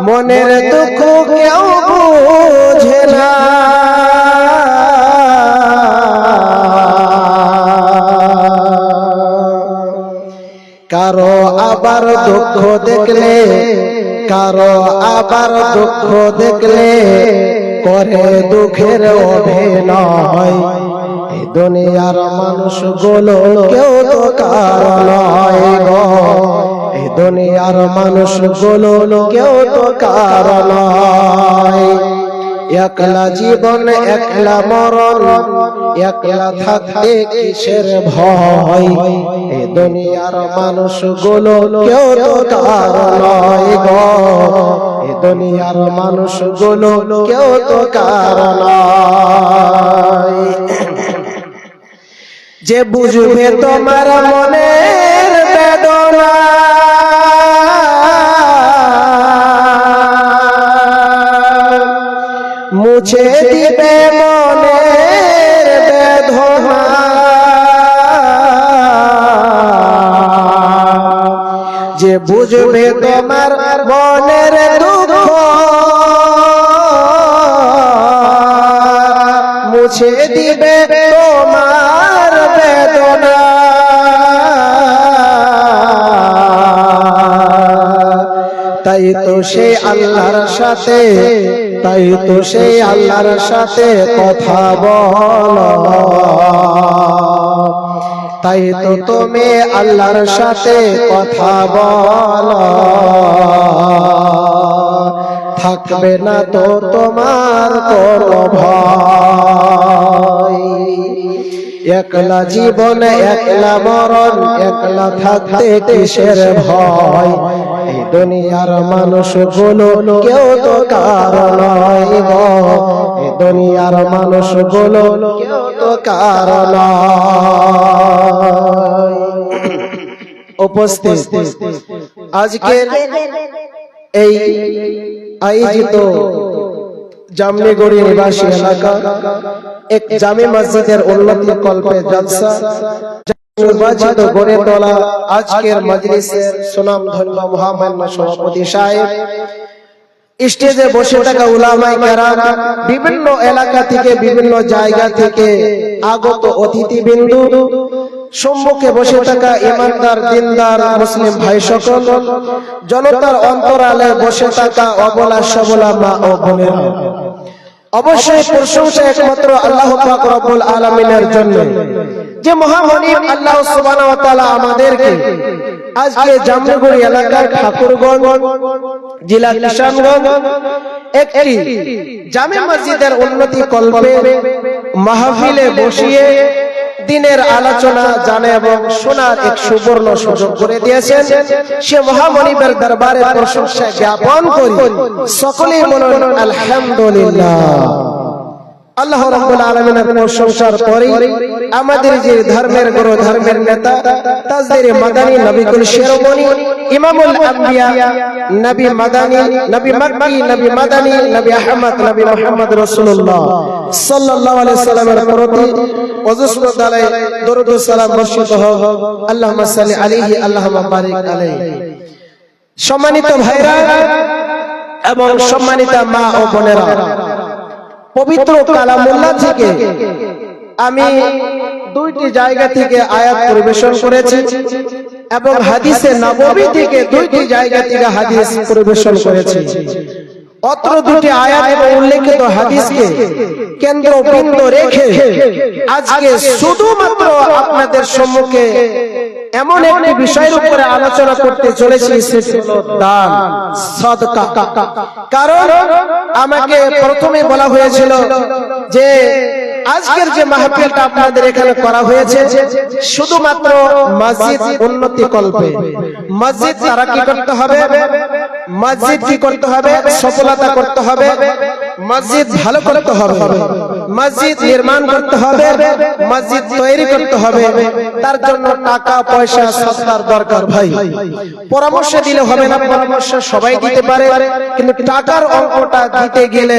মনের দুঃখ কেউ বুঝে না, কারো আবার দুঃখ দেখলে, কারো আবার দুঃখ দেখলে করে দুঃখের অভিনয়। এই দুনিয়ার মানুষগুলো কেউ তো কারো নয় গো, এই দুনিয়ার মানুষগুলো কেউ তো কারো নয়। একলা জীবন একলা মরণ, একলা থাকতে কিসের ভয়। এই দুনিয়ার মানুষগুলো কেউ তো কারো নয় গো, এই দুনিয়ার মানুষগুলো কেউ তো কারো নয়। যে বুঝবে তোমার মনের বেদনা, মুছে দিবে মনের বেদনা, যে বুঝবে তোমার মনের দুঃখ, মুছে দিবে তোমার বেদনা। তাই তো সেই আল্লাহর সাথে, তাই তো সেই আল্লাহর সাথে কথা বলো, তাই তো তুমি আল্লাহর সাথে কথা বলো, থাকবে না তো তোমার কোনো ভয়। একলা জীবন একলা মরণ, একলা থাকতে কিসের ভয়। এই দুনিয়ার মানুষগুলো কেউ তো কারো নয় গো, এই দুনিয়ার মানুষগুলো কেউ তো কারো নয়। উপস্থিত আজকের এই আয়োজিত জামনেগড়ি নিবাসী এলাকা এক জামে মসজিদের উন্নতি কল্পে জলসা নির্বাচিত গড়ে তোলা আজকের মজলিসের সুনামধন্য মহামান্য সভাপতি সাহেব, স্টেজে বসে থাকা উলামায়ে কেরাম, বিভিন্ন এলাকা থেকে বিভিন্ন জায়গা থেকে আগত অতিথিবৃন্দু, সম্মুখে বসে থাকা ইমানদার দিনদার মুসলিম ভাই সকল, জনতার অন্তরালে বসে থাকা অবলা সবলা মা ও বোনেরা, অবশ্যই প্রশংসা একমাত্র আল্লাহ পাক রব্বুল আলামিনের জন্য, যে মহামহিম আল্লাহ সুবহানাহু ওয়া তাআলা আমাদেরকে আজকে জামনেগড়ি এলাকার ঠাকুরগঞ্জ জেলা কিশোরগঞ্জ একটি জামে মসজিদের উন্নতি কল্পে মাহফিলে বসিয়ে দিনের আলোচনা জানে এবং শোনার এক সুবর্ণ সুযোগ করে দিয়েছেন। সে মহামনিবের দরবারে প্রশংসা জ্ঞাপন করি, সকলেই বলুন আলহামদুলিল্লাহ। আল্লাহ রাব্বুল আলামিনের প্রশংসার পরে আমাদের যে ধর্মের গুরু, ধর্মের নেতা, তাজদারে মাদানী, নবীকুল শিরোমণি, ইমামুল আম্বিয়া, নবী মাদানী, নবী মক্কি, নবী মাদানী, নবী আহমদ, নবী মুহাম্মদ রাসূলুল্লাহ সাল্লাল্লাহু আলাইহি সাল্লামের প্রতি ওযুসবত আলাইহি দরুদ ও সালাম বর্ষিত হোক। আল্লাহুম্মা সাল্লি আলাইহি, আল্লাহুম্মা বারিক আলাইহি। সম্মানিত ভাইরা এবং সম্মানিতা মা ও বোনেরা, পবিত্র কালামুল্লাহ থেকে আমি দুইটি জায়গা থেকে আয়াত পরিবেশন করেছি এবং হাদিসে নববী থেকে দুইটি জায়গা থেকে হাদিস পরিবেশন করেছি। অত্র দুটি আয়াত এবং উল্লেখিত হাদিসকে কেন্দ্রবিন্দু রেখে আজকে শুধুমাত্র আপনাদের সম্মুখে এমন একটি বিষয়ের উপরে আলোচনা করতে চলেছি, সেটি হলো দান, সাদকা। কারণ আমাকে প্রথমে বলা হয়েছিল যে আজকের যে মাহফিলটা আপনাদের এখানে করা হয়েছে শুধুমাত্র মসজিদ উন্নতি কল্পে, মসজিদ তারাকি করতে হবে, মসজিদ কি করতে হবে, সফলতা করতে হবে, মসজিদ ভালো করতে হবে, মসজিদ নির্মাণ করতে হবে, মসজিদ তৈরি করতে হবে, তার জন্য টাকা পয়সা সরকার দরকার ভাই। পরামর্শ দিলে হবে না, পরামর্শ সবাই দিতে পারে, কিন্তু টাকার অঙ্কটা দিতে গেলে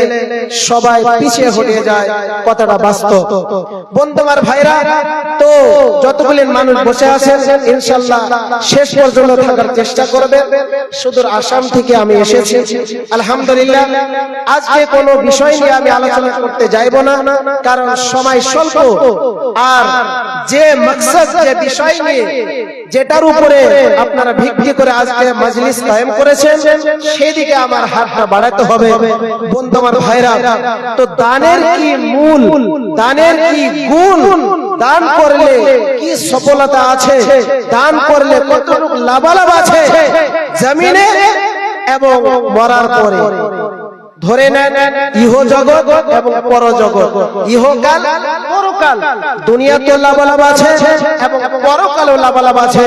সবাই পিছিয়ে হয়ে যায়, কথাটা বাস্তব। বন্ধু আমার ভাইরা, তো যতগুলি মানুষ বসে আছেন ইনশাআল্লাহ শেষ পর্যন্ত থাকার চেষ্টা করবেন। সুদূর আসাম থেকে আমি এসেছি আলহামদুলিল্লাহ। আজকে কোনো বিষয় নিয়ে আমি আলোচনা করতে যাইব না, কারণ সময় স্বল্প। আর যে মাকসাদ, যে বিষয় নিয়ে, যেটার উপরে আপনারা ভিত্তি করে আজকে মজলিস কায়েম করেছেন, সেদিকে আমার হাতটা বাড়াতে হবে। বন্ধু আমার ভাইরা, তো দানের কি মূল, দানের কি গুণ, দান করলে কি সফলতা আছে, দান করলে কতটুকু লাভালাভ আছে জমিনে এবং মরার পরে। ধরে নেন ইহ জগৎ এবং পরজগৎ, ইহকাল পরকাল, দুনিয়াতে লাভালাভ আছে এবং পরকালেও লাভালাভ আছে।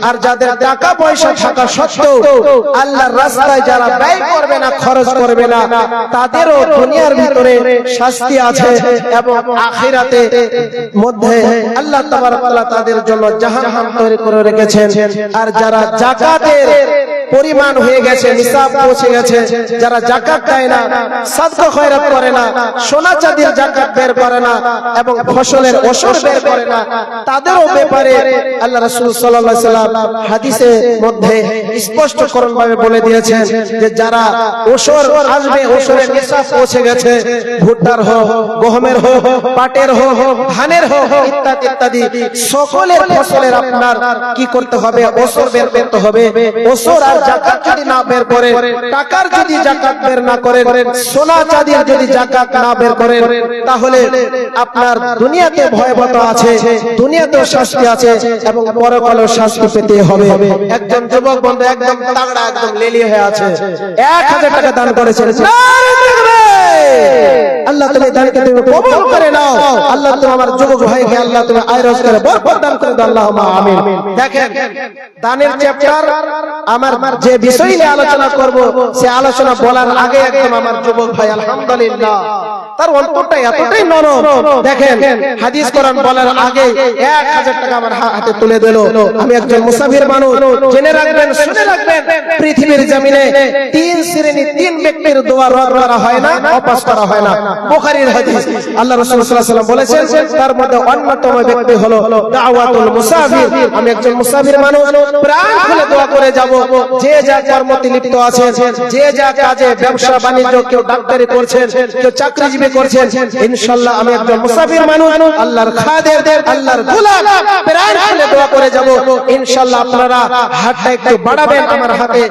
আর যাদের টাকা পয়সা থাকা সত্ত্বেও আল্লাহর রাস্তায় যারা ব্যয় করবে না, খরচ করবে না, তাদেরও দুনিয়ার ভিতরে শাস্তি আছে এবং আখিরাতে মধ্যে আল্লাহ তাবারক ওয়া তাআলা তাদের জন্য জাহান্নাম তৈরি করে রেখেছেন। আর যারা যাকাতের পরিমাণ হয়ে গেছে, নিসাব পৌঁছে গেছে, যারা যাকাত দেয় না, সাদকা খয়রাত করে না, সোনা চাঁদির যাকাত বের করে না এবং ফসলের ওশর বের করে না, তাদেরও ব্যাপারে আল্লাহ রাসূল সাল্লাল্লাহু আলাইহি সাল্লাম হাদিসের মধ্যে স্পষ্টকরণ ভাবে বলে দিয়েছেন যে যারা ওশর আসবে, ওশরের নিসাব পৌঁছে গেছে, ভুট্টার হোক, গহমের হোক, পাটের হোক, ধানের হোক, ইত্যাদি ইত্যাদি সকলের ফসলের আপনার কি করতে হবে, ওশর বের করতে হবে। ওশর আর যাকাত যদি না বের করে, টাকার যদি যাকাত বের না করে, সোনা চাঁদির যদি যাকাত না বের করে, তাহলে আপনার দুনিয়াতে ভয়াবহ আছে, দুনিয়াতেও শাস্তি আছে এবং পরকালেও শাস্তি পেতে হবে। একজন যুবক বন্ধু একদম তাগড়া, একদম লেলি হয়ে আছে, 1000 টাকা দান করেছেন। আল্লাহ তুমি দানকে তুমি কবুল করে নাও। আল্লাহ তুমি আমার যুবক ভাইকে আল্লাহ তুমি আয় রোজগারে বরকত দান করে দাও, আল্লাহুম্মা আমিন। দেখেন দানের চ্যাপ্টার আমার যে বিষয় নিয়ে আলোচনা করব, সে আলোচনা বলার আগে একদম আমার যুবক ভাই আলহামদুলিল্লাহ তার অন্তরটা এতটাই নরম। দেখেন হাদিস কোরআন বলার আগে 1000 টাকা আমার হাতে তুলে দিল। আমি একজন মুসাফির মানুষ, জেনে রাখবেন, শুনে রাখবেন, পৃথিবীর জমিনে 3 শ্রেণী, 3 ব্যক্তির দোয়া রদ করা হয় না, অপাস করা হয় না। বুখারীর হাদিস, আল্লাহ রাসূল সাল্লাল্লাহু আলাইহি ওয়াসাল্লাম বলেছেন, তার মধ্যে অন্যতম ব্যক্তি হলো দাওয়াতুল মুসাফির। আমি একজন মুসাফির মানুষ, প্রাণ খুলে দোয়া করে যাব। যে যা কর্মতে লিপ্ত আছেন, যে যা কাজে, ব্যবসা বাণিজ্য, কেউ ডাক্তারি করছেন, কেউ চাকরিজীবী করছেন, ইনশাআল্লাহ আমি একজন মুসাফির মানুষ, আল্লাহর খাদেম, আল্লাহর গোলাম, প্রাণ খুলে দোয়া করে যাব। ইনশাআল্লাহ আপনারা হাতটা একটু বাড়াবেন, আমার হাতে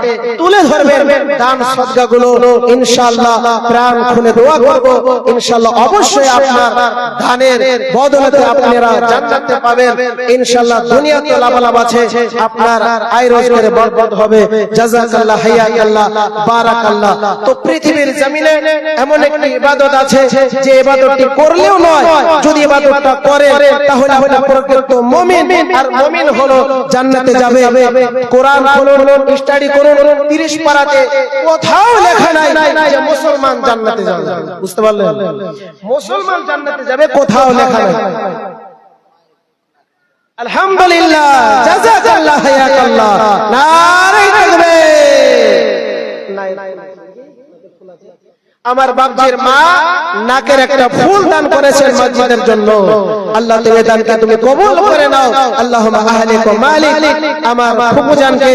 তুলে ধরবেন দান সদকা গুলো, ইনশাআল্লাহ প্রাণ খুলে দোয়া করব। ইনশাআল্লাহ অবশ্যই আপনার দানের বদৌলতে আপনারা জান্নাতে পাবেন। ইনশাআল্লাহ দুনিয়াতে লাভালাভ আছে, আপনার আয় রোজগারে বরকত হবে। জাযাকাল্লাহ, হাইয়াকাল্লাহ, বারাকাল্লাহ। তো পৃথিবীর জমিনে এমন একটি ইবাদত আছে যে ইবাদতটি করলেও নয়, যদি ইবাদতটা করে তাহলে আপনি প্রকৃত মুমিন। আর মুমিন হলো জান্নাতে যাবে। কোরআন খুলুন, স্টাডি করুন, 30 পারাতে কোথাও লেখা নাই যে মুসলমান জান্নাতে যাবে। বুঝতে পারলেন? মুসলমান জান্নাতে যাবে কোথাও লেখা নাই। আলহামদুলিল্লাহ, জাযাকাল্লাহ, হায়াকাল্লাহ, নারে তাকবীর। আমার বাপজির মা নাকের একটা ফুল দান করেছেন মসজিদের জন্য। আল্লাহ তুমি দানকে তুমি কবুল করে নাও। আল্লাহুম্মা আহলিক ওয়া মালিক। আমার ফুপুজানকে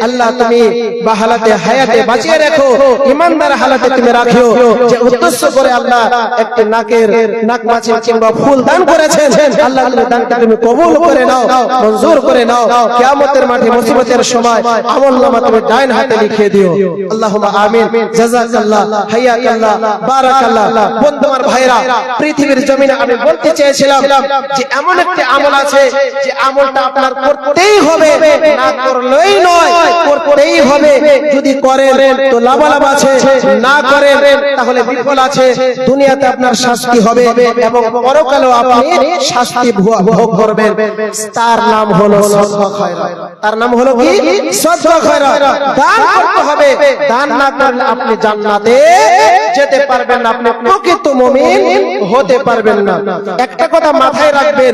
আল্লাহ তুমি বাহালাতে হায়াতে বাঁচিয়ে রাখো, ইমানদার হালাতে তুমি রাখিও। যে উদ্দেশ্য করে আল্লাহ একটি নাক মাছি কিংবা ফুল দান করেছেন, আল্লাহ তুমি দানকে তুমি কবুল করে নাও, মঞ্জুর করে নাও। কিয়ামতের মাঠে মুসিবতের সময় আমলনামা তুমি ডাইন হাতে লিখে দিও। আল্লাহুম্মা আমিন। জাযাকাল্লাহ, হাইয়াকাল্লাহ, বারাকাল্লাহ। বন্ধু আমার ভাইরা, পৃথিবীর জমিনে আমি বলতে চেয়েছিলাম যে এমন একটি আমল আছে যে আমলটা আপনার করতেই হবে, না করলেই নয়, করতেই হবে। যদি করেন তো লাভালাভ আছে, না করেন তাহলে বিফল আছে। দুনিয়াতে আপনার শাস্তি হবে এবং পরকালেও আপনি শাস্তি ভোগ করবেন। তার নাম হলো সদকা খয়রাত। তার নাম হলো কি? সদকা খয়রাত। দান করতে হবে, দান না করলে আপনি জান্নাতে যেতে পারবেন না, আপনি প্রকৃত মুমিন হতে পারবেন না। একটা কথা মাথায় রাখবেন,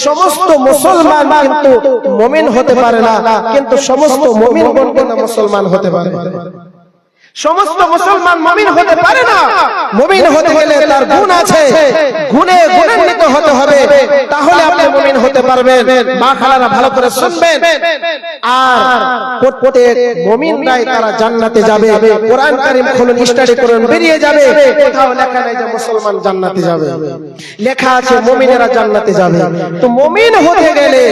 সমস্ত মুসলমান কিন্তু মুমিন হতে পারে না, কিন্তু সমস্ত মুমিনগণ কিন্তু মুসলমান হতে পারে। সমস্ত মুসলমান মুমিন হতে পারে না। মুমিন হতে গেলে তার গুণ আছে, গুণে গুণান্বিত হতে হবে, তাহলে আপনি মুমিন হতে পারবেন। মা খালারা ভালো করে শুনবেন। আর প্রত্যেক মুমিনরাই তারা জান্নাতে যাবে। কোরআন কারীম খুলুন, স্টাডি করুন, বেরিয়ে যাবে। কোথাও লেখা নেই যে মুসলমান জান্নাতে যাবে, লেখা আছে মুমিনেরা জান্নাতে যাবে। তো মুমিন হতে গেলে,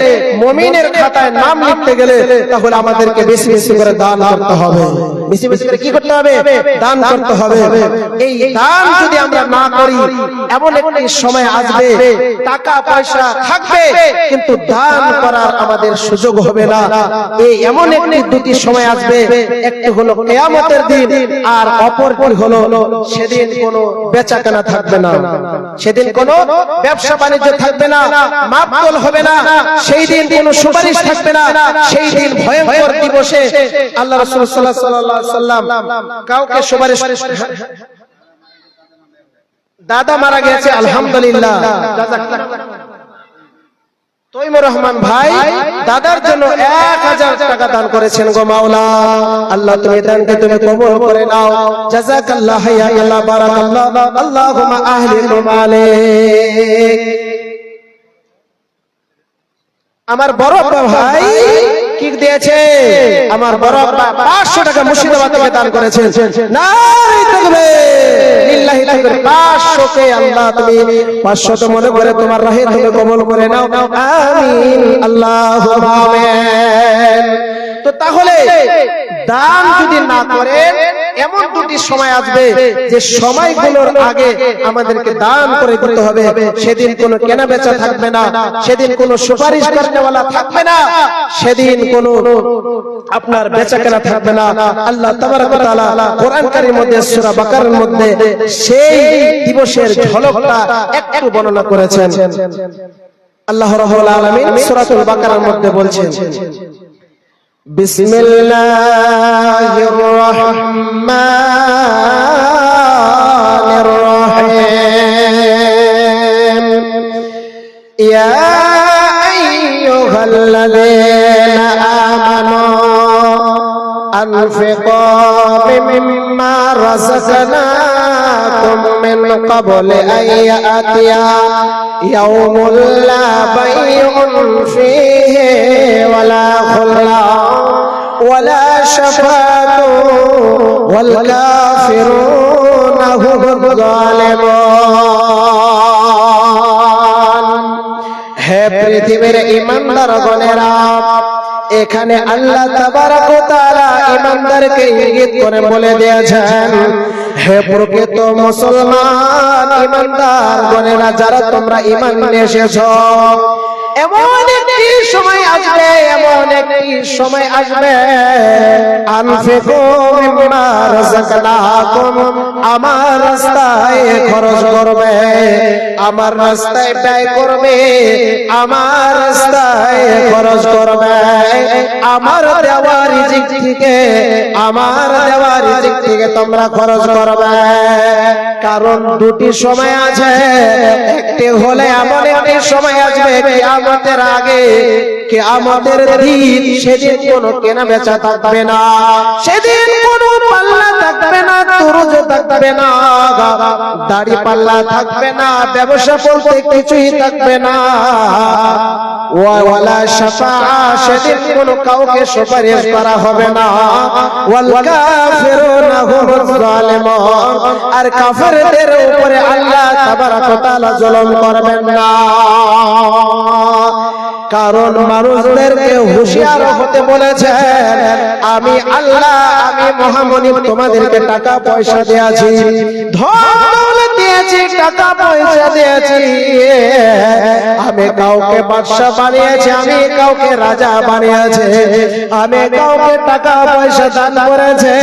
মুমিনের খাতায় নাম লিখতে গেলে, তাহলে আমাদেরকে বেশি বেশি করে দান করতে হবে। বেশি বেশি করে কি করতে হবে? দান করতে হবে। এই দান যদি আমরা না করি, এমন একটি সময় আসবে টাকা পয়সা থাকবে কিন্তু দান করার আমাদের সুযোগ হবে না। এই এমন একটি দুটি সময় আসবে, একটি হলো কিয়ামতের দিন, আর অপরটি হলো সেদিন কোনো বেচাকেনা থাকবে না, সেদিন কোনো ব্যবসা বাণিজ্য থাকবে না, মাপতোল হবে না, সেই দিন কোনো সুপারিশ থাকবে না। সেই দিন ভয়ঙ্কর দিবসে আল্লাহ রাসূল সাল্লাল্লাহু আলাইহি ওয়াসাল্লাম কাউকে সুপারিশ, দাদা মারা গেছে আলহামদুলিল্লাহ, তৈমুর রহমান ভাই দাদার জন্য 1000 টাকা দান করেছেন। গো মাওলা, আল্লাহ তুমি দানকে তুমি কবুল করে নাও। জাযাকাল্লাহ ইয়া আল্লাহ, বারাকাল্লাহ, আল্লাহুম্মা আহলিকুম আলাইক। আমার বড় ভাই কি দিয়েছে? আমার বড় 500 টাকা মুর্শিদাবাদ থেকে দান করেছেন। নারে তাকবীর, লিল্লাহি তাকবীর। 500 কে আল্লাহ তুমি 500 তো মনে করে তোমার রাহে তুমি কবুল করে নাও, আমিন, আল্লাহুম্মা আমিন। তো তাহলে দান যদি না করেন, এমন দুটি সময় আসবে যে সময়গুলোর আগে আমাদেরকে দান করে দিতে হবে। সেদিন কোনো কেনা বেচা থাকবে না, সেদিন কোনো সুপারিশ করেওয়ালা থাকবে না, সেদিন কোনো আপনার বেচা কেনা থাকবে না। আল্লাহ তাবারক ওয়া তাআলা কোরআন কারীমের মধ্যে সূরা বাকারার মধ্যে সেই দিবসের ঝলকটা একটু বর্ণনা করেছেন। আল্লাহ রাব্বুল আলামিন সূরাতুল বাকারার মধ্যে বলছেন, বিসমিল্লাহির রহমানির রহিম, ইয়া আইয়ুহাল্লাযীনা আমানু আনফিকু মিম্মা রাযাকনাকুম মিন ক্বাবলি আন ইয়াতিয়া ইয়াউমুন লা বাইউন ফীহি ওয়ালা খুল্লা ওয়ালা শাফাআতু ওয়াল কাফিরুনা হুমুয যালিমুন। হে পৃথিবীর ঈমানদারগণেরা, এখানে আল্লাহ তাবারক ওয়া তাআলা ঈমানদারকে ইঙ্গিত করে বলে দিয়েছেন, হে প্রকৃত মুসলমান ঈমানদারগণেরা, যারা তোমরা ঈমান নিয়ে এসেছো, এমন একটি সময় আসবে, এমন একটি সময় আসবে, আনফিকু মিম্মা রাযাকনাকুম, আমার রাস্তায় খরচ করবে, আমার রাস্তায় ব্যয় করবে, আমার রাস্তায় খরচ করবে, আমার দেওয়া রিজিক থেকে, আমার দেওয়া রিজিক থেকে তোমরা খরচ করবে। কারণ দুটি সময় আছে, একটি হলে এমন একটি সময় আসবে কিয়ামতের আগে, কিয়ামতের দিন, সেদিন কোনো কেনা বেচা থাকবে না, সেদিন কোনো পাল্লা থাকবে না, তুরুজ থাকবে না, দাড়ি পাল্লা থাকবে না, ব্যবসা বলতে কিছুই থাকবে না, ওয়ালা শাফাআ, সেদিন কোনো কাউকে সুপারিশ করা হবে না, ওয়াল কাফিরুনা হুমুয যালিমুন, আর কাফেরদের উপরে আল্লাহ তাবারক ওয়া তাআলা জুলুম করবেন না। কারণ মানুষদেরকে হুঁশিয়ার হতে বলেছেন, আমি আল্লাহ, আমি মহামণি তোমাদেরকে টাকা পয়সা দিয়েছি, ধন দৌলত দিয়েছি, টাকা পয়সা দিয়েছি, আমি কাউকে বাদশা বানিয়েছি, আমি কাউকে রাজা বানিয়েছি, আমি কাউকে টাকা পয়সা দান করেছে,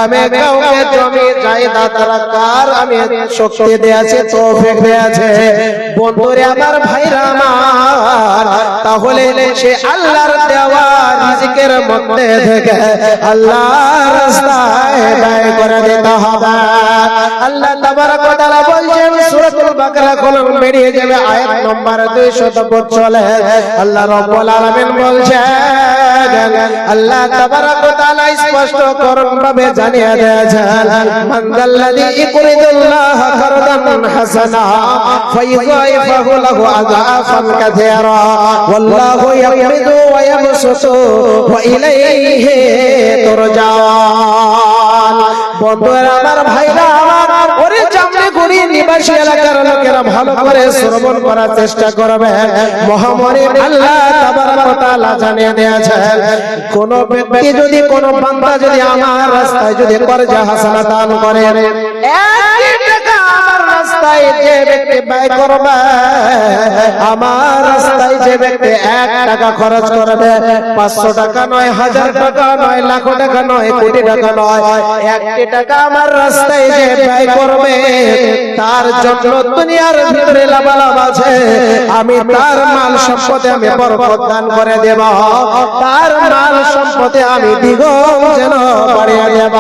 আমি কাউকে জমি জায়দাদ রাখার আমি শক্তি দিয়েছি, তৌফিক দিয়েছে। বন্ধুরে আমার, ভাইরা আমার, তাহলে সে আল্লাহর দেওয়া রিজিকের মধ্যে থেকে আল্লাহর রাস্তায় ব্যয় করে দিতে হবে। আল্লাহ তাবারক ওয়া তাআলা বলছেন সূরাতুল বাকারা খুলুন বেরিয়ে যাবে আয়াত নম্বর 245 আল্লাহ রাব্বুল আলামিন বলছেন আল্লাহ তাবারক ওয়া তাআলা স্পষ্ট করুন ভাবে জানিয়ে দিয়েছেন মান যাল্লাযী ইকরিদুল্লাহ কারদান হাসানা ফায়ুযাইফাহু লাহু আযআফান কাসীরা ওয়াল্লাহু ইয়াকরিদু ওয়া ইয়াবসুতু ওয়া ইলাইহি তুরজাউন। বন্ধুরা আমার, ভাইরা আমার, ওরে জামনেগুড়ি নিবাসী এলাকার লোকেরা ভালো করে শ্রবণ করার চেষ্টা করবে। মহামহিম আল্লাহ তাবারক ওয়া তাআলা জানিয়ে দিয়েছেন কোন ব্যক্তি যদি, কোন বান্দা যদি আমার রাস্তায় যদি কর্জা হাসানা দান করে, এক টাকা আমার রাস্তায় যে ব্যক্তি ব্যয় করবে, আমার রাস্তায় যে ব্যক্তি 1 টাকা খরচ করবে, 500 টাকা নয়, 1000 টাকা নয়, লাখ টাকা নয়, কোটি টাকা নয়, 1 টাকা আমার রাস্তায় যে ব্যয় করবে, তার জন্য দুনিয়ার ভিতরে লাভালাভ আছে। আমি তার মাল সম্পদে আমি বরকত দান করে দেব, তার মাল সম্পদে আমি দ্বিগুণ যেন বাড়িয়ে দেব।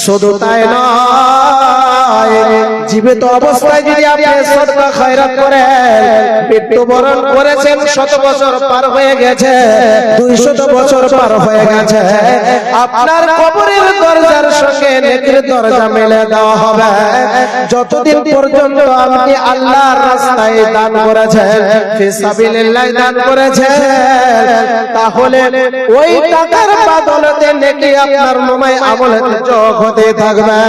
শুধু তাই নয়, জীবিত অবস্থায় যদি আপনি সদকা খয়রাত করেন, মৃত্যুবরণ করেছেন, 100 বছর পার হয়ে গেছে, 200 বছর পার হয়ে গেছে, আপনার কবরের দরজার সঙ্গে নেকির দরজা মেলে দেওয়া হবে। যতদিন পর্যন্ত আপনি আল্লাহর রাস্তায় দান করেছেন, ফিসাবিলিল্লাহ দান করেছেন, তাহলে ওই টাকার বদলে নেকি আপনার নামে আমলে যোগ হতে থাকবে।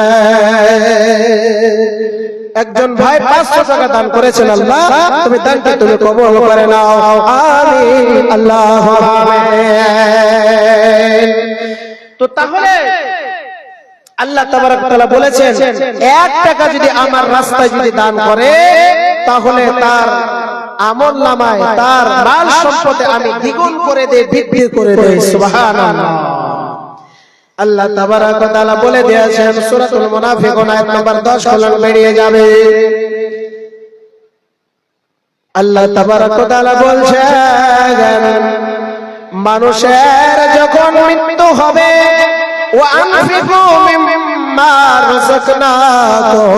একজন ভাই 500 টাকা দান করেছেন, আল্লাহ তুমি দানটা তুমি কবুল করে নাও, আমিন, আল্লাহুম্মা আমিন। তো তাহলে আল্লাহ তাবারক ওয়া তাআলা বলেছেন 1 টাকা যদি আমার রাস্তায় যদি দান করে, তাহলে তার আমল নামায়, তার মাল সম্পদে আমি দ্বিগুণ করে দেই, বৃদ্ধি করে দেই। সুবহানাল্লাহ। আল্লাহ তাবারক ওয়া তাআলা বলে দিয়েছেন সূরাতুল মুনাফিকুন আয়াত নম্বর 10 খুলুন বেরিয়ে যাবে। আল্লাহ তাবারক ওয়া তাআলা বলছেন মানুষের যখন মৃত্যু হবে, ওয়া আনফিকু মিম্মা রাযাকনাকুম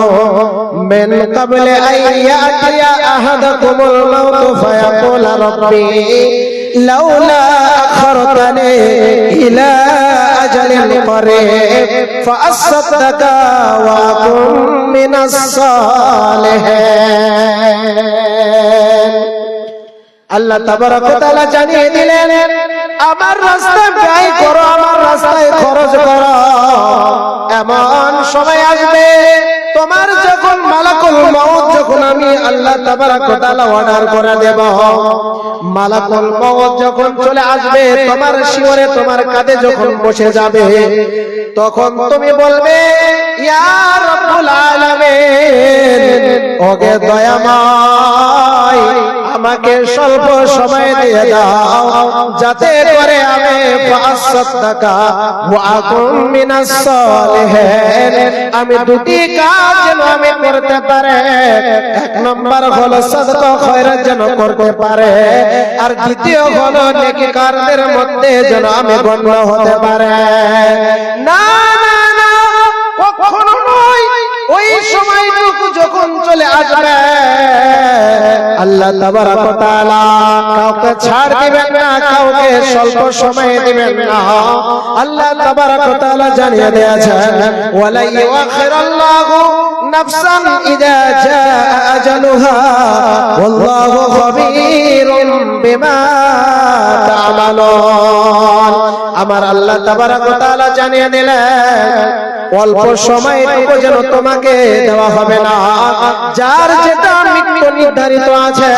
মিন ক্বাবলি আন ইয়াতিয়া আহাদাকুমুল মাউতু ফায়াকুলা রাব্বি লাউলা আখরতানি ইলা আজালিন করিব ফাআসাদদাকা ওয়া আকুম মিনাস সালিহিন। আল্লাহ তাবারক ওয়া তাআলা জানিয়ে দিলেন আমার রাস্তায় ব্যয় করো, আমার রাস্তায় খরচ করো। এমন সময় আসবে তোমার যখন মালাকুল মউত, যখন আমি আল্লাহ তাবারক ওয়া তাআলা অর্ডার করে দেব, মালাকুল মউত যখন চলে আসবে, তোমার শিওরে তোমার কাঁধে যখন বসে যাবে, তখন তুমি বলবে ইয়া রাব্বুল আলামিন, ওগে দয়াময়, আমাকে স্বল্প সময় দিয়ে দাও, যাতে করে আমি ফাসাদদাকা ওয়া আকুম মিনাস সালিহিন, আমি দুটি কাজ যেন আমি করতে পারে। 1 নম্বর হলো সাদকা খয়রাত যেন করতে পারে, আর দ্বিতীয় হলো নেকিকারদের মধ্যে যেন আমি গণ্য হতে পারে। না না না, কখনো নয়। ওই সময়টুকু যখন চলে আসবে, আল্লাহ তাবারক ওয়া তাআলা কাউকে ছাড় দিবেন না, কাউকে স্বল্প সময় দিবেন না। আল্লাহ তাবারক ওয়া তাআলা জানিয়ে দিয়েছেন ওয়ালা ইউআখিরুল্লাহু নাফসান ইযা জাআ আজালুহা ওয়াল্লাহু খাবীরুম বিমা তা'মালুন। আমার আল্লাহ তাবারক ওয়া তাআলা জানিয়ে দিলেন অল্প সময়টুকু যেন তোমাকে দেওয়া হবে না। যার যেটা মৃত্যু নির্ধারিত আছে,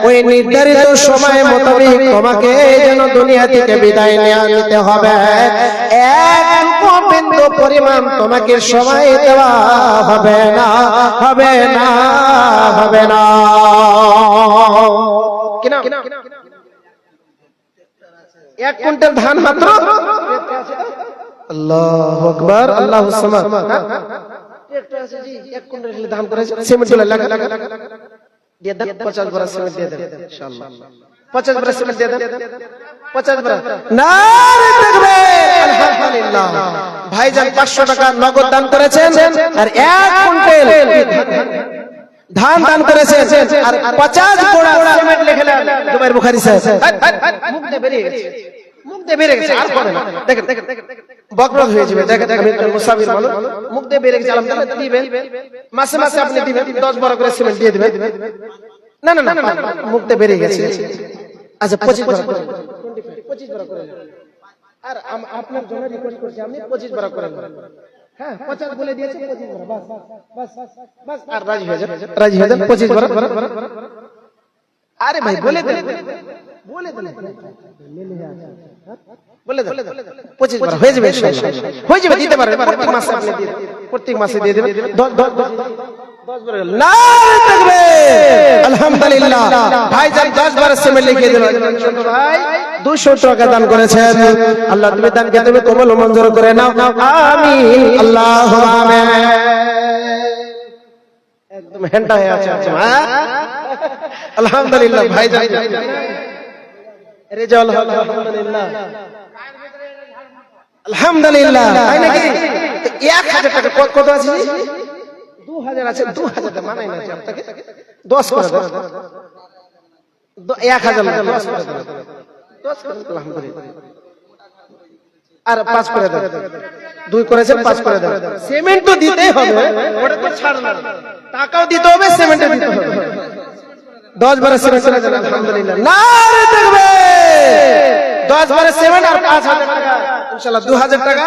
ওই নির্ধারিত সময় মোতাবেক তোমাকে যেন দুনিয়া থেকে বিদায় নিতে হবে। একটুকু বিন্দু পরিমাণ তোমাকে সময় দেওয়া হবে না, হবে না, হবে না। কিনা 1 কুইন্টাল ধান মাত্র, আল্লাহু আকবার, আল্লাহুস সামাদ। একটা আছে জি 1 কুইন্টাল ধান করেছে, সিমেন্ট চলে লাগা দিয়ে দেন, 50 বড়া সিমেন্ট দিয়ে দেন ইনশাআল্লাহ। 50 বড়া সিমেন্ট দিয়ে দেন, 50 বড়া। নারে তাকবীর, আলহামদুলিল্লাহ। ভাই ভাইজান 500 টাকা নগদ দান করেছেন আর 1 কুইন্টাল ধান দান করেছেন আর 50 গোড়া সিমেন্ট লিখলেন জুবাইর বুখারী সাহেব। মুখ দিয়ে বেরিয়ে গেছে, মুখ দিয়ে বেরিয়ে গেছে, আর পড়ে না। দেখেন বকরত হয়ে যাবে। দেখেন আমি একটা মুসাফির মানুষ, মুখ দিয়ে বেরিয়ে গেছে। আলহামদুলিল্লাহ দিবেন, মাসে মাসে আপনি দিবেন, 10 বড় করে সিমেন্ট দিয়ে দিবেন। না না না, মুখ দিয়ে বেরিয়ে গেছে। আচ্ছা 25 বড় করে, 25 বড় করে। আর আপনার জন্য রিকোয়েস্ট করছি, আপনি 25 বড় করে। হ্যাঁ 50 বলে দিয়েছে, 25 বড়, বাস বাস বাস। আর রাজি হয়ে যান, রাজি হয়ে যান, 25 বড়। আরে ভাই বলে দেন, বলে দেন, বলে দেন, 25 বড় হয়ে যাবে ইনশাআল্লাহ, হয়ে যাবে, দিতে পারবেন। প্রত্যেক মাসে আপনি দিয়ে, প্রত্যেক মাসে দিয়ে দেবেন। 10 বড় নারে তাকবীর, আলহামদুলিল্লাহ। ভাইজান 10 বড় সিমেন্ট লিখে দিলেন। ছোট ভাই 200 টাকা দান করেছেন। আল্লাহ তুমি দানকে তুমি কবুল ও মঞ্জুর করে নাও, আমিন, আল্লাহুম্মা আমিন। একদম হেন্টা হয়ে আছে আলহামদুলিল্লাহ। ভাইজান রেজাউল হক, আলহামদুলিল্লাহ, আলহামদুলিল্লাহ। তাই নাকি? 1000 টাকা কত আছে? 2000 আছে। 2000 টাকা মানাই না আপনাকে, 10 করে দাও। 1000 10 করে দাও, 10 করে দাও, আলহামদুলিল্লাহ। আর 5 করে দাও, 2 করেছেন, 5 করে দাও। সিমেন্ট তো দিতেই হবে, ওটা তো ছাড় না, টাকাও দিতে হবে, সিমেন্টও দিতে হবে। 10 বারে সিমেন্ট চলে যাবে, আলহামদুলিল্লাহ। নারে তাকবীর। 10 বারে সিমেন্ট আর 5000 টাকা ইনশাআল্লাহ। 2000 টাকা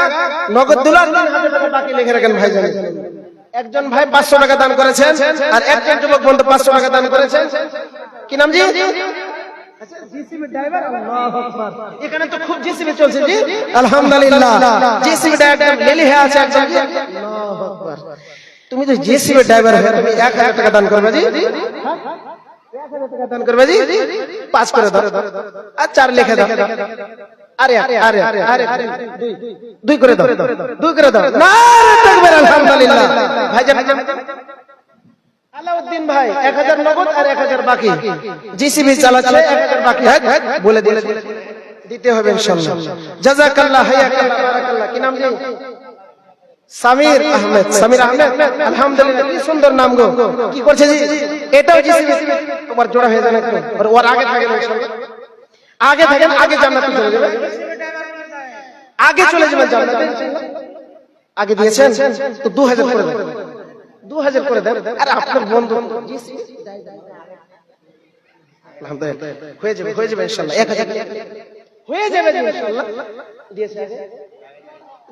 নগদ দিলেন, 3000 টাকা বাকি লিখে রাখেন ভাইজান। একজন ভাই 500 টাকা দান করেছেন আর একজন যুবক বন্ধু 500 টাকা দান করেছেন। কি নাম জি? আচ্ছা জিসিবি ড্রাইভার। আল্লাহু আকবার। এখানে তো খুব জিসিবি চলছে জি, আলহামদুলিল্লাহ। জিসিবি ড্রাইভার লেলি হয়ে আছে একজন জি। আল্লাহু আকবার। তুমি তো জিসিবি ড্রাইভার হয়ে তুমি 1000 টাকা দান করবে জি, 1000 টাকা দান করবে জি। 5 করে দাও আর 4 লিখে দাও। আরে আরে আরে 2 করে দাও, 2 করে দাও। নারে তাকবীর, আলহামদুলিল্লাহ। ভাইজান আলাউদ্দিন ভাই 1000 নগদ আর 1000 বাকি। জিসিবি চালাচ্ছে, 1000 বাকি। বলে দিলে দিতে হবে ইনশাআল্লাহ। জাযাকাল্লাহ, হায়াকাল্লাহ, বারাকাল্লাহ। কি নাম জি? সামির আহমেদ। সামির আহমেদ, আলহামদুলিল্লাহ। কি সুন্দর নাম গো। কি করছে জি? এটাও জিসিবি। তোমার জোড়া হয়ে যাবে একটু, আর ওর আগে থাকেন ইনশাআল্লাহ। আগে থাকেন, আগে জান্নাতে চলে যাবে, আগে চলে যাবেন জান্নাতে ইনশাআল্লাহ। আগে দিয়েছেন তো 2000 করে দেন, 2000 করে দেন। আর আপনার বন্ধু আলহামদুলিল্লাহ হয়ে যাবে, হয়ে যাবে ইনশাআল্লাহ। 1000 হয়ে যাবে ইনশাআল্লাহ। দিয়েছে আগে,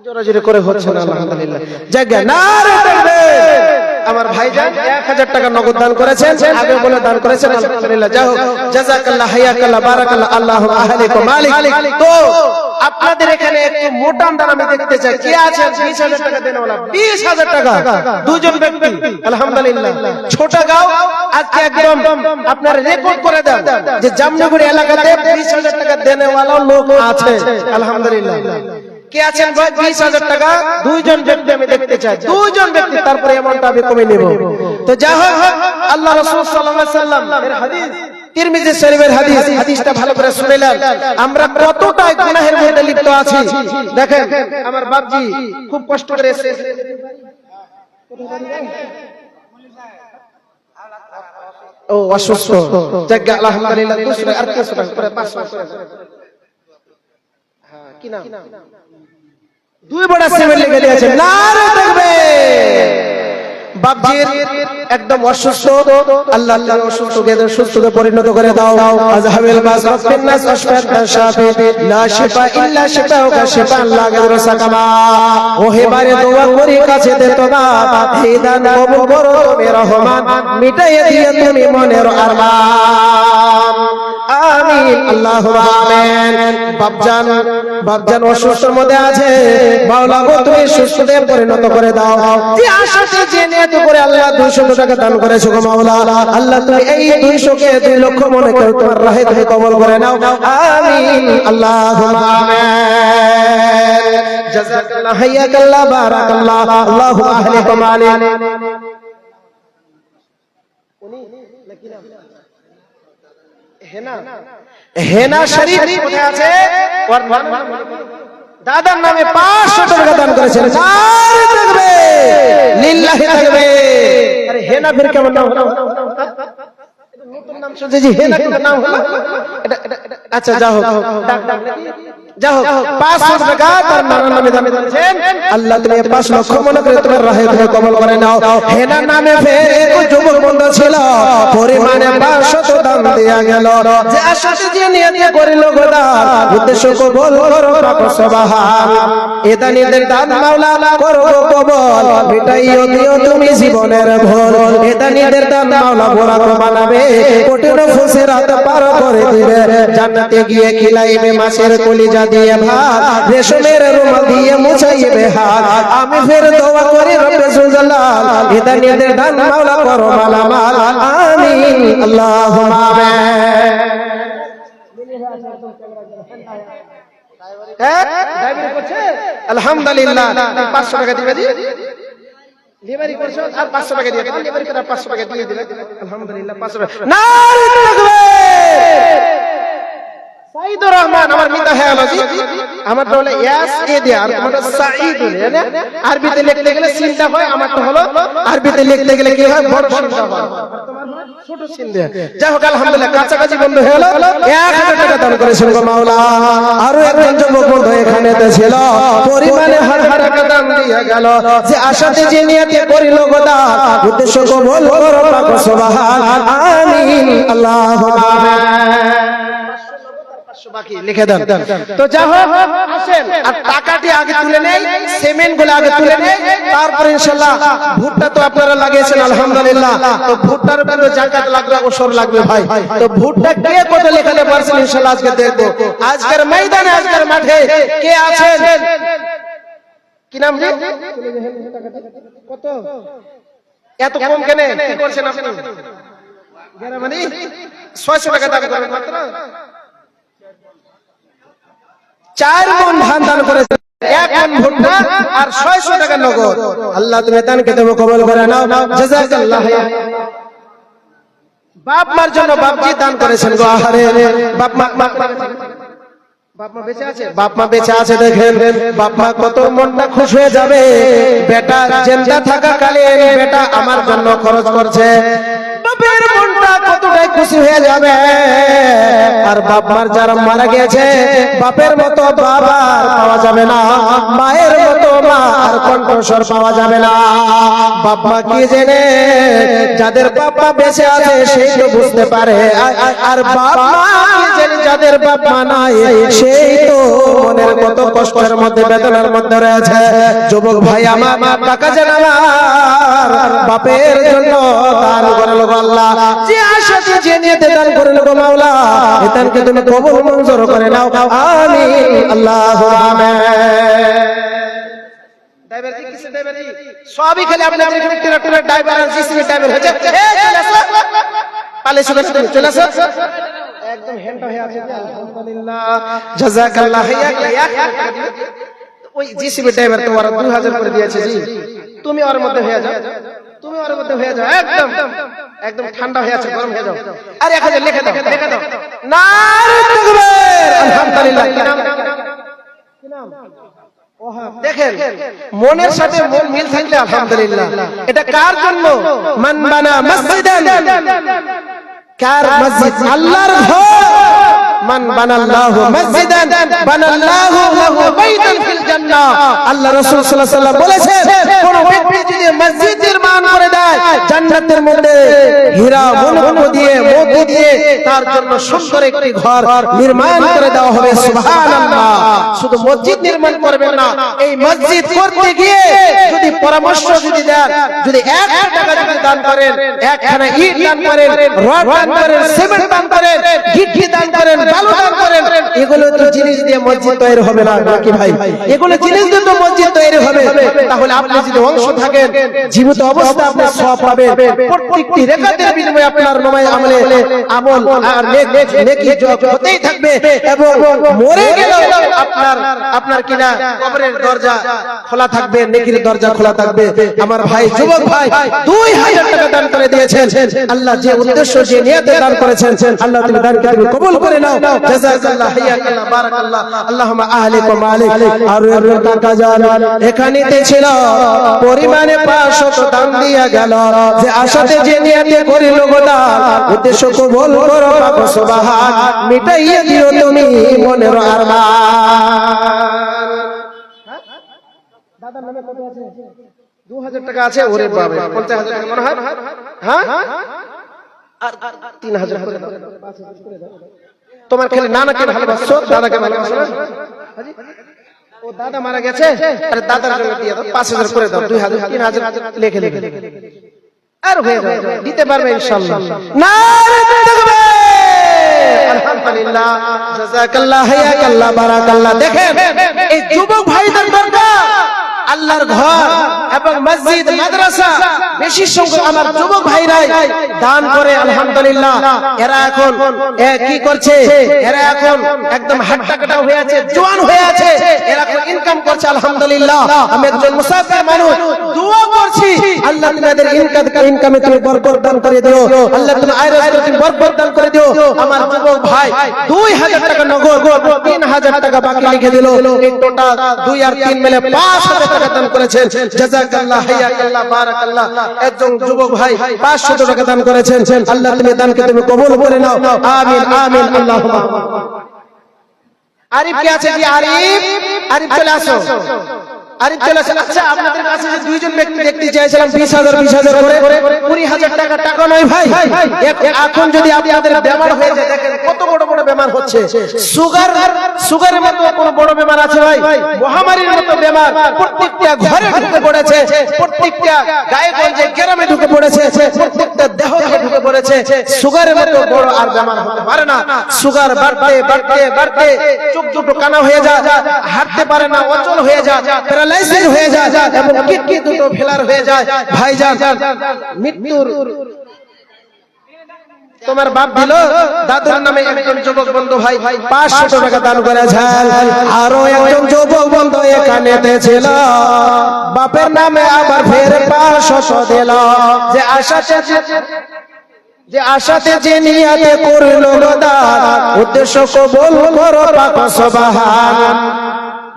জোরে জোরে করে হচ্ছে না, আলহামদুলিল্লাহ। জায়গা নারে তাকবীর। আমার ভাইজান 1000 টাকা নগদ দান করেছেন, আগে বলে দান করেছেন, আলহামদুলিল্লাহ। যাও, জাযাকাল্লাহ, হায়াকাল্লাহ, বারাকাল্লাহ, আল্লাহু আহলিকুম মালিক। তো আপনাদের এখানে একটু মোটা দান আমি দেখতে চাই। কি আছে 20000 টাকা দেনওয়ালা? 20000 টাকা দুজন ব্যক্তি, আলহামদুলিল্লাহ। ছোট গাঁও আজকে একদম আপনারা রেকর্ড করে দেন যে জামনগর এলাকাতে 20000 টাকা দেনওয়ালা লোক আছে, আলহামদুলিল্লাহ। কে আছেন ভাই? 20000 টাকা দুইজন ব্যক্তি আমি দেখতে চাই, দুইজন ব্যক্তি। তারপরে এমনটা আমি কমে নেব। তো যা হোক, আল্লাহ রাসূল সাল্লাল্লাহু আলাইহি ওয়াসাল্লাম এর হাদিস, তিরমিজি শরীফের হাদিস, হাদিসটা ভালো করে শুনেলেন। আমরা কতটা গুনাহের মধ্যে লিপ্ত আছি দেখেন। আমার বাপজি খুব কষ্ট করে এসেছে, ও অসুস্থ, জায়গা আলহামদুলিল্লাহ। 200 আর 300 টাকা করে 500 করে। হ্যাঁ কি নাম? 2 বড় সিমেন্ট লিখে দিয়েছে। নারে তাকবীর। বাপজির একদম অসুস্থ, আল্লাহ তাআলা অসুস্থকে সুস্থতে পরিণত করে দাও। আযহাবিল বাস রাব্বিন নাস আশফাত শাফি লা শিফা ইল্লা শিফাউকা শিফাআন লা গায়রু সাকামা। ওহে বারে দোয়া করি কাছে দে তোবা, হিদান কবুল করো তুমি রহমান, মিটাইয়ে দিয়ে তুমি মনের আরমান। আমিন, আল্লাহুম্মা আমিন। বাপজান অসুস্থর মধ্যে আছে, মাওলা গো তুমি সুস্থতে পরিণত করে দাও। যে আশাতে জেনে এত করে আল্লাহ 200 টাকা দান করেছো গো মাওলা, আল্লাহ তুমি এই 200 কে 2 লক্ষ মনে করে তোমার রাহে তুমি কবুল করে নাও। আমিন, আল্লাহুম্মা আমিন। জাযাকাল্লাহ, হায়াকাল্লাহ, বারাকাল্লাহ, আল্লাহু আহলিকুম আলিন। উনি নাকি নাম হেনা, হেনা শরীফ কোথায় আছে? দাদার নামে 500 টাকা দান করেছেন। নারে তাকবীর, লিল্লাহি তাকবীর। আরে হেনা ফির কেমন নাম হলো? নতুন নাম শুনছি জি, হেনা কেমন নাম হলো? আচ্ছা যাও যাও 500 টাকা তার নানার নামে দান করেছেন। আল্লাহ তুমি 5 লক্ষ মনে করে তোমার রাহে ধরে কবুল করে নাও। হেনা নামে ফের এক যুবক বন্ধু ছিল, পরিমাণে 500 দান দেয়া গেল। যে আশাতে যে নিয়তে করিল গোদান, উদ্দেশ্য কবুল করো পাক সুবহান। এ দানিদের দান মাওলা করো কবুল, মিটাইও দিও তুমি জীবনের ভুল। এ দানিদের দান মাওলা বরাক বানাবে, কঠিন ফুসরাত পার করে দিবে। জান্নাতে গিয়ে খিলাইবে মাছের কলিজা দিয়ে ভাত, রেশমের রুমাল দিয়ে মুছাইবে হাত। আমি ফের দোয়া করি রব্বে জুলাল, এ দানিদের দান মাওলা করো মালামাল। আমিন আল্লাহুম্মা আমিন। আলহামদুলিল্লাহ 500 টাকা দিবে জি, লিভারি করছো আর 500 টাকা দিয়ে দেবেন। লিভারি করে 500 টাকা দিয়ে দিবেন। আলহামদুলিল্লাহ 500 টাকা। নারে তাকবীর। সাইদুর রহমান আমার মিতা হ্যাঁ জি, আমার তো হলো ইয়াস এ দিয়ে, আর তোমার সাইদুল, না আরবিতে লিখতে গেলে সিনটা হয়, আমার তো হলো আরবিতে লিখতে গেলে কি হয়, বড় সিনটা হয়, ছোট সিন দিয়ে। যাই হোক আলহামদুলিল্লাহ কাছাকাছি বন্ধু হলো 1000 টাকা দান করেছেন গো মাওলা। আরো একজন যুবক বন্ধু এখানেতে ছিল, পরিমাণে হাজার টাকা দান দিয়ে গেল। যে আশাতে যে নিয়তে করিল গোদান, উদ্দেশ্য কবুল করো পাক সুবহান। আমিন আল্লাহুম্মা আমিন। বাকি লিখে দেন। তো যা হোক আসেন, আর টাকাটি আগে তুলে নেই, সিমেন্ট গুলো আগে তুলে নেই, তারপর ইনশাআল্লাহ ভুট্টা তো আপনারা লাগিয়েছেন আলহামদুলিল্লাহ। তো ভুট্টার উপরে জাকাত লাগবে, ওসর লাগবে ভাই। তো ভুট্টা কে কত লেখাতে পারছেন ইনশাআল্লাহ আজকে দেখবো। আজকের ময়দানে, আজকের মাঠে কে আছেন? কি নাম জি? কত এত কম কেন? কি করছেন আপনি? মানে 600 টাকা দাম করেন মাত্র। 4 মণ ধান দান করেছেন, 1 মণ ভুট্টা আর 600 টাকা নগদ। আল্লাহ তুমি দানকে দেবো কবুল করে নাও, জাযাকাল্লাহ। বাপ মার জন্য বাপজি দান করেছেন গো। আহারে বাপ মা বেঁচে আছে, বাপ মা বেঁচে আছে দেখেন, বাপ মা কত মনটা খুশি হয়ে যাবে। বেটা জিন্দা থাকাকালীন বেটা আমার জন্য খরচ করছে, বাপের মনটা কতটাই খুশি হয়ে যাবে। আর বাপ মার যারা মারা গেছে, বাপের মতো বাবা পাওয়া যাবে না, মায়ের মতো মা আর কণ্ঠস্বর পাওয়া যাবে না। বাপ মা কি জেনে, যাদের বাপ মা বেঁচে আছে সেই তো বুঝতে পারে, আর বাপ মা কি জেনে যাদের বাপ মা নাই সেই তো মনের কত কষ্টের মধ্যে, বেদনার মধ্যে রয়েছে। যুবক ভাই আমার, টাকা যেন আমার বাপের জন্য দান করলো আল্লাহ। যে আশাতে যে নিয়তে দান করলো গো মাওলা, এ দানকে তুমি কবুল মঞ্জুর করে নাও। আমিন আল্লাহুম্মা আমিন। ড্রাইভার জি কিসে ড্রাইভার জি? সবই খালি আপনি এখানে ট্রাক্টরের ড্রাইভার আর জিসিবি ড্রাইভার হয়েছে। এই চলে আসো, পালে শুনে চলে আসো, একদম হ্যান্ড হয়ে আছে। আলহামদুলিল্লাহ জাযাকাল্লাহ। ওই জিসিবি ড্রাইভার তো ওরা 2000 করে দিয়েছে জি, তুমি ওর মধ্যে হয়ে যাও, তুমি ওর মধ্যে হয়ে যাও, একদম একদম ঠান্ডা হয়ে আছে, গরম হয়ে যাও। আর 1000 লিখে দাও, লিখে দাও। নারে তাকবীর। আলহামদুলিল্লাহ। কি নাম? কি নাম? দেখেন মনের সাথে মন মিল থাকলে আলহামদুলিল্লাহ। এটা কার জন্য? মান বানা মসজিদান, কার মসজিদ? আল্লাহর ঘর। মান বানাল্লাহু মসজিদান বানাল্লাহু লাহু বাইতান ফিল জান্নাহ। আল্লাহ রাসূল সাল্লাল্লাহু আলাইহি ওয়াসাল্লাম বলেছেন, কোন ব্যক্তি যদি মসজিদ নির্মাণ করে দেয়, জান্নাতের মধ্যে হীরা মুকুট দিয়ে, মোতি দিয়ে তার জন্য সুন্দর একটি ঘর নির্মাণ করে দেওয়া হবে। সুবহানাল্লাহ। শুধু মসজিদ নির্মাণ করবেন না, এই মসজিদ করতে গিয়ে যদি পরামর্শ যদি দেন, যদি 1 টাকা যদি দান করেন, একখানা ইট দান করেন, রড দান করেন, সিমেন্ট দান করেন, গিট্টি দান করেন, বালু দান করেন, এগুলো তো জিনিস দিয়ে মসজিদ তৈরি হবে না নাকি ভাই? এগুলো জিনিস দিয়ে তো মসজিদ তৈরি হবে, তাহলে আপনি যদি অংশ থাকেন জীবিত অবস্থা আপনি সওয়াব পাবেন। প্রত্যেকটি রাকাতের বিনিময়ে আপনার নামায় আমল আর নেকি যোগ হতেই থাকবে, এবং মরে গেলেও আপনার কিনা কবরের দরজা খোলা থাকবে, নেকির দরজা খোলা থাকবে। আমার ভাই, যুবক ভাই 2000 টাকা দান করে দিয়েছেন। আল্লাহ যে উদ্দেশ্য যে নিয়তে দান করেছেন, আল্লাহ তুমি দানকে তুমি কবুল করে নাও। জাযাকাল্লাহ, হায়াকাল্লাহ, বারাকাল্লাহ, আল্লাহুম্মা আহলিক ওয়া মালিক। আর টাকা জান এখানেতে ছিল পরিমাণে 500 দান দিয়া গেল, যে আশাতে যে নিয়তে করিল গো দান, উদ্দেশ্য কবুল করো পাক সুবহান, মিটাইয়া দিও তুমি মনের আরমান। দাদার নামে কত আছে? 2000 টাকা আছে। ওরে বাবা, 50000 টাকা মনে হয়। হ্যাঁ, আর 3000 করে দাও। তোমার খেলে নানাকে ভালোবাসো, দাদাকে ভালোবাসো না? হাজি ও দাদা মারা গেছে, আরে দাদার জন্য দিয়ে দাও, 5000 করে দাও। 2000 3000 লিখে আর হয়ে যাবে, দিতে পারবে ইনশাআল্লাহ। নারে তাকবীর, আলহামদুলিল্লাহ, জাযাকাল্লাহ, হায়াকাল্লাহ, বারাকাল্লাহ। দেখেন এই যুবক ভাইদের দরকার আল্লাহর ঘর এবং মসজিদ মাদ্রাসা বেশি সংখ্যক আমার যুবক ভাইরাই দান করে। আলহামদুলিল্লাহ, এরা এখন কি করছে? এরা এখন একদম হাট্টা কাটা হয়ে আছে, জওয়ান হয়ে আছে, এরা এখন ইনকাম করছে। আলহামদুলিল্লাহ, আমি একজন মুসাফির মানুষ, দোয়া করছি আল্লাহ তুমি এদের ইনকামে তুমি বরকত দান করে দিও, আল্লাহ তুমি আয় রাজকে তুমি বরকত দান করে দিও। আমার যুবক ভাই 2000 টাকা নগদ, 3000 টাকা বাকি লিখে দিল। এই টোটাল 2 আর 3 মিলে 5000 টাকা দান করেছেন। জাযাকাল্লাহ, হায়াকাল্লাহ, বারাকাল্লাহ। একজন যুবক ভাই 500 টাকা দান করেছেন। আল্লাহ তুমি দানকে তুমি কবুল করে নাও। আমিন, আমিন, আল্লাহুম্মা। আরিফ কে আছে? জি আরিফ, আরিফ চলে আসো, আরিফ চলে আসো। আচ্ছা, আপনাদের কাছে যে দুইজন ব্যক্তি দেখতে চাইছিলাম 20000 করে 20000 টাকা। টাকা নয় ভাই, এখন যদি আপনাদের বেমার হয়ে যায়, দেখেন কত বড় বড় বেমার হচ্ছে। সুগারের মতো কোন বড় বেমার আছে ভাই? মহামারীর মতো বেমার প্রত্যেকটা ঘরে ঢুকে পড়েছে, প্রত্যেকটা গায়ে গঞ্জে গ্রামে ঢুকে পড়েছে, প্রত্যেকটা দেহে ঢুকে পড়েছে। সুগারের মতো বড় আর বেমার হতে পারে না। সুগার বাড়তে বাড়তে বাড়তে চোখ দুটো কানা হয়ে যায়, হাঁটতে পারে না, অচল হয়ে যায়, প্যারালাইসিস হয়ে যায়, এবং কিডনি দুটো ফেলার হয়ে যায়। ভাইজান, মৃত্যুর তোমার বাপ দিল, দাদুর নামে একজন যুবক বন্ধু ভাই 500 টাকা দান করেছেন। আরো একজন যুবক বন্ধু এখানেতে ছিল, বাপের নামে আবার ফের 500 দিল। যে আশাতে যে নিয়তে করলো দান, উদ্দেশ্য কবুল করো পাক সুবহান,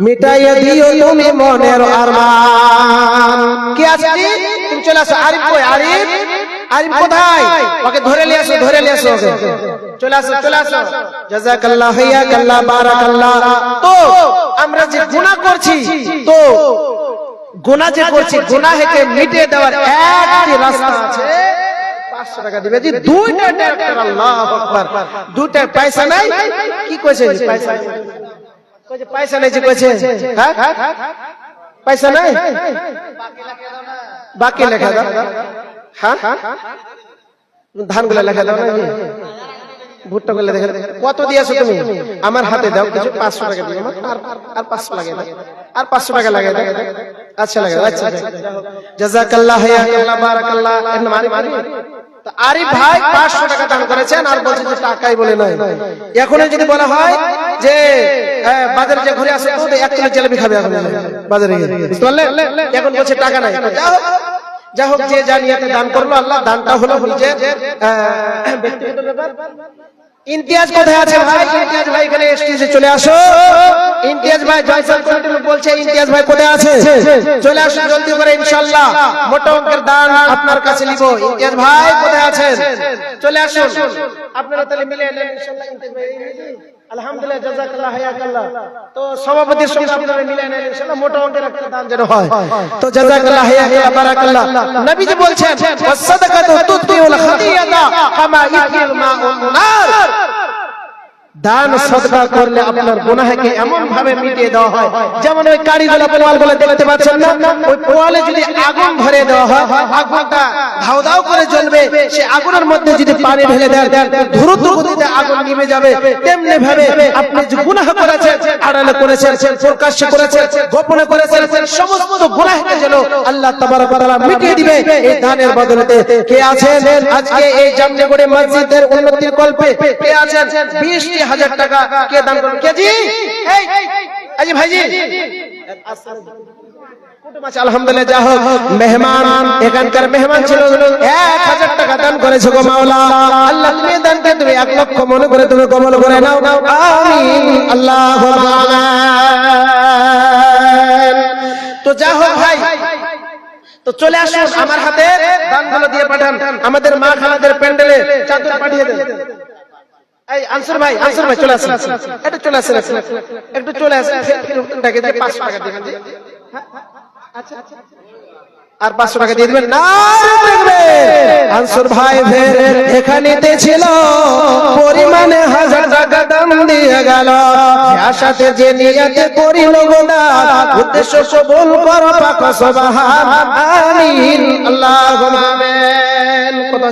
মিটাইয়া দিও তুমি মনের আরমান। কি আছে? তুমি চলে আসো। আরিফ কই? আরিফ, আরিফ কোথায়? ওকে ধরে নিয়ে আসো, ধরে নিয়ে আসো ওকে। চলে আসো, চলে আসো। জাযাকাল্লাহ, হায়াকাল্লাহ, বারাকাল্লাহ। তো আমরা যে গুনাহ করছি, তো গুনাহ যে করছি, গুনাহকে মিটিয়ে দেওয়ার একটি রাস্তা আছে, 500 টাকা দিবে। জি, দুইটা ট্রাক্টর, আল্লাহু আকবার। দুইটা পয়সা নাই, কি কইছে? পয়সা পয়সা নাই, যে কইছে হ্যাঁ পয়সা নাই, বাকি লেখা দাও। হ্যাঁ, ধানগুলা লেখা দাও, নাকি ভুট্টা গুলা দেখে কত দিয়েছো তুমি? আমার হাতে দাও কিছু, 500 টাকা দিও, আর 500 লাগে দাও, আর 500 টাকা লাগে দাও। আচ্ছা লাগে, আচ্ছা। জাযাকাল্লাহ, হায়াকাল্লাহ, বারাকাল্লাহ। তো আরিফ ভাই 500 টাকা দান করেছেন, আর বলছে যে টাকাই বলে নাই। এখন যদি বলা হয় যে বাজারে যে ঘুরে আসে, তো 1 কিলো জিলাপি খাবে এখন বাজারে গিয়ে, বুঝতে পারলে? এখন বলছে টাকা নাই। যাই হোক, যে জানিয়াতে দান করলো, আল্লাহ দানটা হলো নিজের ব্যক্তিগত ব্যাপার। ইমতিয়াজ কোথায় আছে ভাই? ইমতিয়াজ ভাই এখানে স্টেজে চলে আসো। ইমতিয়াজ ভাই, জয়সাল কমিটির লোক বলছে ইমতিয়াজ ভাই কোথায় আছে? চলে আসো জলদি করে, ইনশাআল্লাহ মোটা অঙ্কের দান আপনার কাছে নিব। ইমতিয়াজ ভাই কোথায় আছেন? চলে আসুন। আপনারা তাহলে মিলে নেন ইনশাআল্লাহ। ইমতিয়াজ ভাই, আলহামদুলিল্লাহ, জাযাকাল্লাহ, হায়াকাল্লাহ। তো সভাপতির সঙ্গে আপনারা মিলে নেন ইনশাআল্লাহ, মোটা অঙ্কের একটা দান যেন হয়। তো জাযাকাল্লাহ, হায়াকাল্লাহ, বারাকাল্লাহ। নবীজি বলছেন, ওয়াসসাদাকাতু তুতিউল খাদিয়াতা কামা ইতিল মাউন নার। দান সদকা করলে আপনার গুনাহকে এমন ভাবে মিটিয়ে দেওয়া হয়, যেমন ওই কারিগুলো পোয়ালগুলো দেখতে পাচ্ছেন না, ওই পোয়ালে যদি আগুন ধরে দেওয়া হয়, আগুনটা ধাউ ধাউ করে জ্বলবে, সে আগুনের মধ্যে যদি পানি ঢেলে দেন দ্রুত গতিতে আগুন নিভে যাবে। তেমনি ভাবে আপনি যে গুনাহ করেছেন, আড়ালে করেছেন, প্রকাশ্যে করেছেন, গোপনে করেছেন, সমস্ত গুনাহকে যেন আল্লাহ তাবারক ওয়া তাআলা মিটিয়ে দিবে এই দানের বদলেতে। কে আছেন আজকে এই জামনেগড়ে মসজিদের উন্নতির কল্পে? কে আছেন 20,000 টাকা কে দান করবেন? কে জি? এই আজি ভাইজি আলহামদুলিল্লাহ, যা হোক মেহমান, এখানকার মেহমান ছিল 1000 টাকা দান করেছে গো মাওলা। আল্লাহ তুমি দানকে তুমি 1 লক্ষ মনে করে তুমি কবুল করে নাও, আমিন আল্লাহুম্মা আমিন। তো যা হোক ভাই, তো চলে আসুন আমার হাতে দানগুলো দিয়ে পাঠান। আমাদের মা খালাদের প্যান্ডেলে চাদর পাঠিয়ে দেন। এই আনসার ভাই চলে আসেন, একটু চলে আসেন, একটু চলে আসেন, এটাকে 500 টাকা দিবেন। আচ্ছা আর 500 টাকা দিয়ে দিবেন না। আনসার ভাই ফের এখানেতে ছিল, পরিমাণে 1000 টাকা দাম দিয়ে গেল। আশাতে যে নিয়তে করিল গোদান, উদ্দেশ্য সফল করো পাক সুবহান, আমিন আল্লাহুম্মা আমিন। কথা